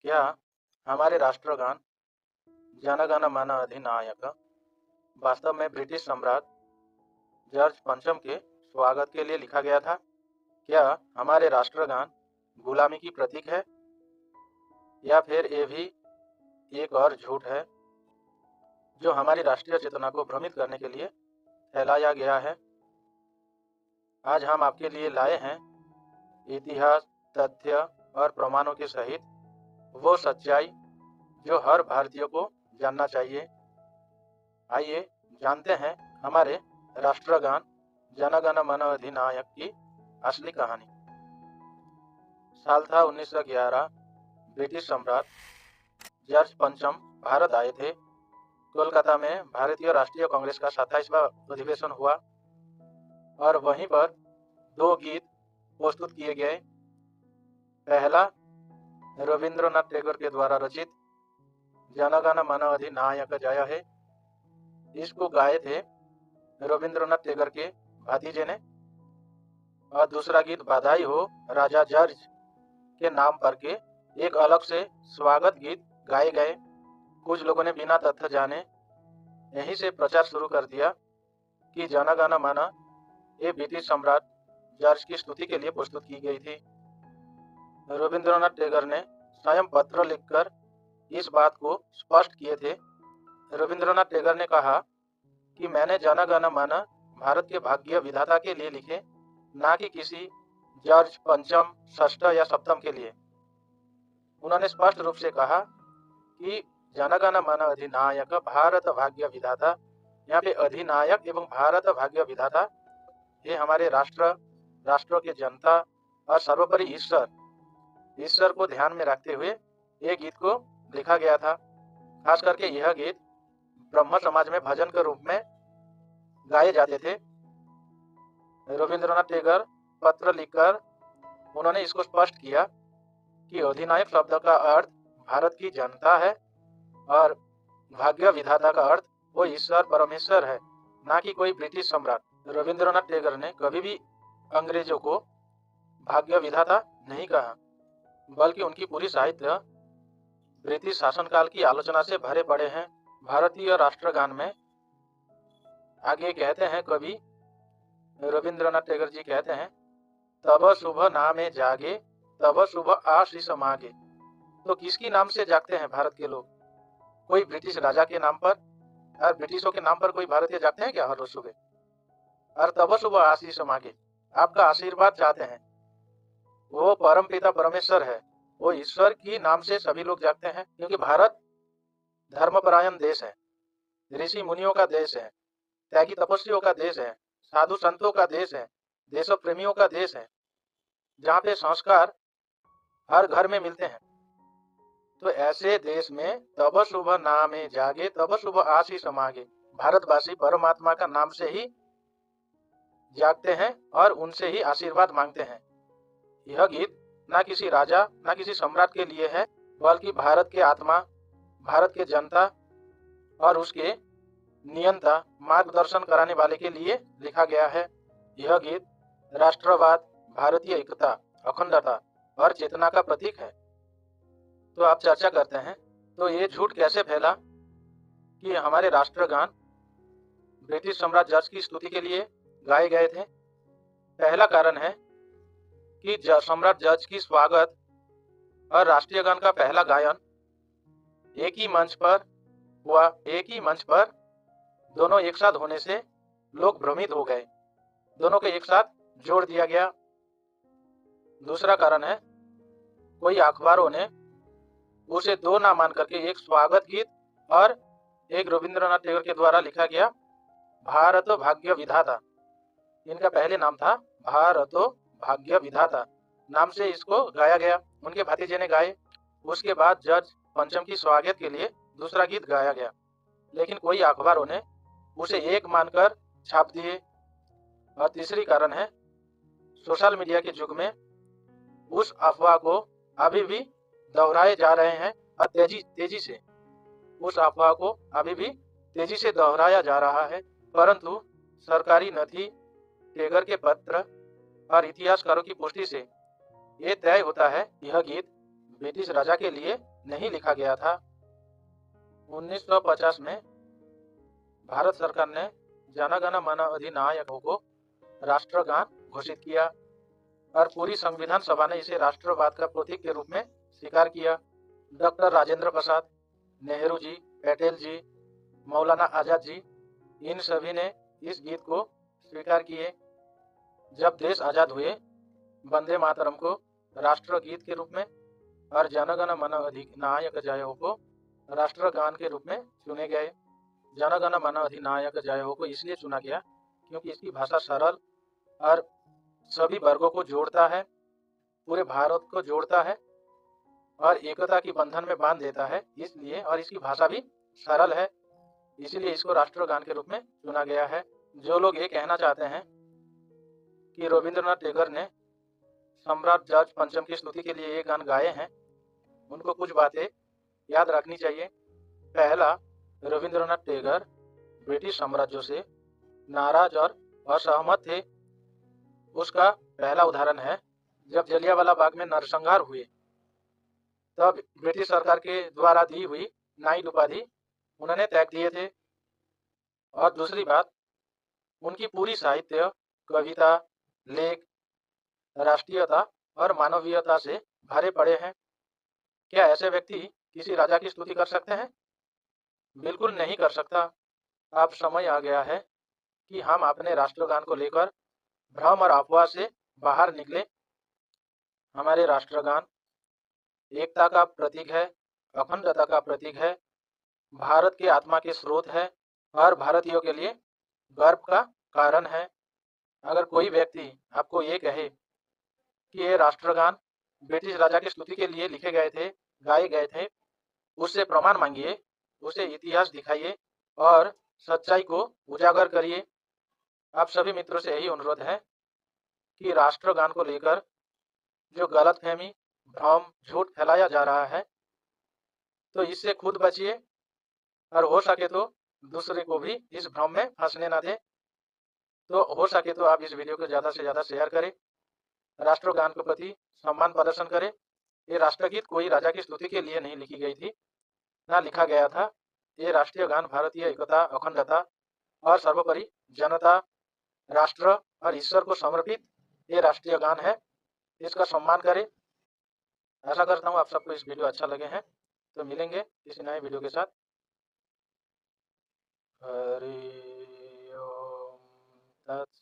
क्या हमारे राष्ट्रगान जन गण मन अधिनायक वास्तव में ब्रिटिश सम्राट जॉर्ज पंचम के स्वागत के लिए लिखा गया था? क्या हमारे राष्ट्रगान गुलामी की प्रतीक है, या फिर ये भी एक और झूठ है जो हमारी राष्ट्रीय चेतना को भ्रमित करने के लिए फैलाया गया है? आज हम आपके लिए लाए हैं इतिहास, तथ्य और प्रमाणों के सहित वो सच्चाई जो हर भारतीय को जानना चाहिए। आइए जानते हैं हमारे राष्ट्रगान जन गण मन अधिनायक की असली कहानी। साल था 1911। ब्रिटिश सम्राट जॉर्ज पंचम भारत आए थे। कोलकाता में भारतीय राष्ट्रीय कांग्रेस का 27वां अधिवेशन हुआ और वहीं पर दो गीत प्रस्तुत किए गए। पहला रविंद्रनाथ टैगोर के द्वारा रचित जन गण मन अधिनायक जय है। इसको गाए थे रविंद्रनाथ टैगोर के भतीजे ने। और दूसरा गीत बधाई हो राजा जॉर्ज के नाम पर के एक अलग से स्वागत गीत गाए गए। कुछ लोगों ने बिना तथ्य जाने यहीं से प्रचार शुरू कर दिया कि जन गण मन ये ब्रिटिश सम्राट जॉर्ज की स्तुति के लिए प्रस्तुत की गई थी। रविंद्रनाथ टैगोर ने स्वयं पत्र लिखकर इस बात को स्पष्ट किए थे। रविंद्रनाथ टैगोर ने कहा कि मैंने जन गण मन भारत के भाग्य विधाता के लिए लिखे, ना कि किसी जॉर्ज पंचम, षष्ठ या सप्तम के लिए। उन्होंने स्पष्ट रूप से कहा कि जन गण मन अधिनायक भारत भाग्य विधाता, यहाँ पे अधिनायक एवं भारत भाग्य विधाता ये हमारे राष्ट्र के जनता और सर्वोपरि ईश्वर को ध्यान में रखते हुए ये गीत को लिखा गया था। खास करके यह गीत ब्रह्म समाज में भजन के रूप में गाए जाते थे। रविंद्रनाथ टैगोर पत्र लिखकर उन्होंने इसको स्पष्ट किया कि अधिनायक शब्द का अर्थ भारत की जनता है और भाग्य विधाता का अर्थ वो ईश्वर परमेश्वर है, ना कि कोई ब्रिटिश सम्राट। रविंद्रनाथ टैगोर ने कभी भी अंग्रेजों को भाग्य विधाता नहीं कहा, बल्कि उनकी पूरी साहित्य ब्रिटिश शासनकाल की आलोचना से भरे पड़े हैं। भारतीय राष्ट्रगान में आगे कहते हैं कवि रविंद्रनाथ टैगोर जी कहते हैं, तब शुभ नामे जागे तब शुभ आशीष मांगे। तो किसकी नाम से जागते हैं भारत के लोग? कोई ब्रिटिश राजा के नाम पर और ब्रिटिशों के नाम पर कोई भारतीय जागते हैं क्या हर रोज सुबह? और तब शुभ आशीष मांगे, आपका आशीर्वाद चाहते हैं। वो परम पिता परमेश्वर है, वो ईश्वर की नाम से सभी लोग जागते हैं, क्योंकि भारत धर्मपरायण देश है, ऋषि मुनियों का देश है, त्यागी तपस्वियों का देश है, साधु संतों का देश है, देश प्रेमियों का देश है, जहाँ पे संस्कार हर घर में मिलते हैं। तो ऐसे देश में तब शुभ नामे जागे तब शुभ आशीष मांगे, भारतवासी परमात्मा का नाम से ही जागते हैं और उनसे ही आशीर्वाद मांगते हैं। यह गीत ना किसी राजा ना किसी सम्राट के लिए है, बल्कि भारत के आत्मा, भारत के जनता और उसके नियंता मार्गदर्शन कराने वाले के लिए लिखा गया है। यह गीत राष्ट्रवाद, भारतीय एकता, अखंडता और चेतना का प्रतीक है। तो आप चर्चा करते हैं, तो ये झूठ कैसे फैला कि हमारे राष्ट्रगान ब्रिटिश सम्राट जॉर्ज की स्तुति के लिए गाए गए थे? पहला कारण है कि सम्राट जॉर्ज की स्वागत और राष्ट्रीय गान का पहला गायन एक ही मंच पर हुआ। एक ही मंच पर दोनों एक साथ होने से लोग भ्रमित हो गए, दोनों को एक साथ जोड़ दिया गया। दूसरा कारण है कोई अखबारों ने उसे दो ना मान करके एक स्वागत गीत और एक रविंद्रनाथ टैगोर के द्वारा लिखा गया भारत भाग्य विधाता, इनका पहले नाम था भारत भाग्य विधाता, नाम से इसको गाया गया। उनके भतीजे ने गाए। उसके बाद जॉर्ज पंचम की स्वागत के लिए दूसरा गीत गाया गया, लेकिन कोई अखबारों ने उसे एक मानकर छाप दिए। और तीसरी कारण है सोशल मीडिया के युग में उस अफवाह को अभी भी दोहराए जा रहे हैं और तेजी से उस अफवाह को अभी भी तेजी से दोहराया जा रहा है। परंतु सरकारी नथी, टैगोर के पत्र और इतिहासकारों की पुष्टि से ये तय होता है यह गीत ब्रिटिश राजा के लिए नहीं लिखा गया था। 1950 में भारत सरकार ने जन गण मन अधिनायक को राष्ट्रगान घोषित किया और पूरी संविधान सभा ने इसे राष्ट्रवाद का प्रतीक के रूप में स्वीकार किया। डॉक्टर राजेंद्र प्रसाद, नेहरू जी, पटेल जी, मौलाना आजाद जी, इन सभी ने इस गीत को स्वीकार किए। जब देश आजाद हुए, वंदे मातरम को राष्ट्रगीत के रूप में और जन गण मन अधिनायक जय हो को राष्ट्रगान के रूप में चुने गए। जन गण मन अधिनायक जय हो को इसलिए चुना गया क्योंकि इसकी भाषा सरल और सभी वर्गों को जोड़ता है, पूरे भारत को जोड़ता है और एकता की बंधन में बांध देता है, इसलिए, और इसकी भाषा भी सरल है, इसीलिए इसको राष्ट्रगान के रूप में चुना गया है। जो लोग ये कहना चाहते हैं कि रविंद्रनाथ टैगोर ने सम्राट जॉर्ज पंचम की स्तुति के लिए ये गान गाए हैं, उनको कुछ बातें याद रखनी चाहिए। पहला, रविंद्रनाथ टैगोर ब्रिटिश साम्राज्य से नाराज और असहमत थे। उसका पहला उदाहरण है जब जलियांवाला बाग में नरसंहार हुए, तब ब्रिटिश सरकार के द्वारा दी हुई नाइट उपाधि उन्होंने त्याग दिए थे। और दूसरी बात, उनकी पूरी साहित्य, कविता, लेख राष्ट्रीयता और मानवीयता से भरे पड़े हैं। क्या ऐसे व्यक्ति किसी राजा की स्तुति कर सकते हैं? बिल्कुल नहीं कर सकता। अब समय आ गया है कि हम अपने राष्ट्रगान को लेकर भ्रम और अफवाह से बाहर निकले। हमारे राष्ट्रगान एकता का प्रतीक है, अखंडता का प्रतीक है, भारत की आत्मा के स्रोत है और भारतीयों के लिए गर्व का कारण है। अगर कोई व्यक्ति आपको ये कहे कि ये राष्ट्रगान ब्रिटिश राजा की स्तुति के लिए लिखे गए थे, गाए गए थे, उससे प्रमाण मांगिए, उसे इतिहास दिखाइए और सच्चाई को उजागर करिए। आप सभी मित्रों से यही अनुरोध है कि राष्ट्रगान को लेकर जो गलतफहमी, भ्रम, झूठ फैलाया जा रहा है, तो इससे खुद बचिए और हो सके तो दूसरे को भी इस भ्रम में फंसने ना दें। तो हो सके तो आप इस वीडियो को ज़्यादा से ज़्यादा शेयर करें, राष्ट्रगान के प्रति सम्मान प्रदर्शन करें। ये राष्ट्रगीत कोई राजा की स्तुति के लिए नहीं लिखी गई थी, ना लिखा गया था। ये राष्ट्रीय गान भारतीय एकता, अखंडता और सर्वोपरि जनता, राष्ट्र और ईश्वर को समर्पित ये राष्ट्रीय गान है। इसका सम्मान करें। आशा करता हूँ आप सबको इस वीडियो अच्छा लगे हैं। तो मिलेंगे किसी नए वीडियो के साथ। हरि ओम तत्सत।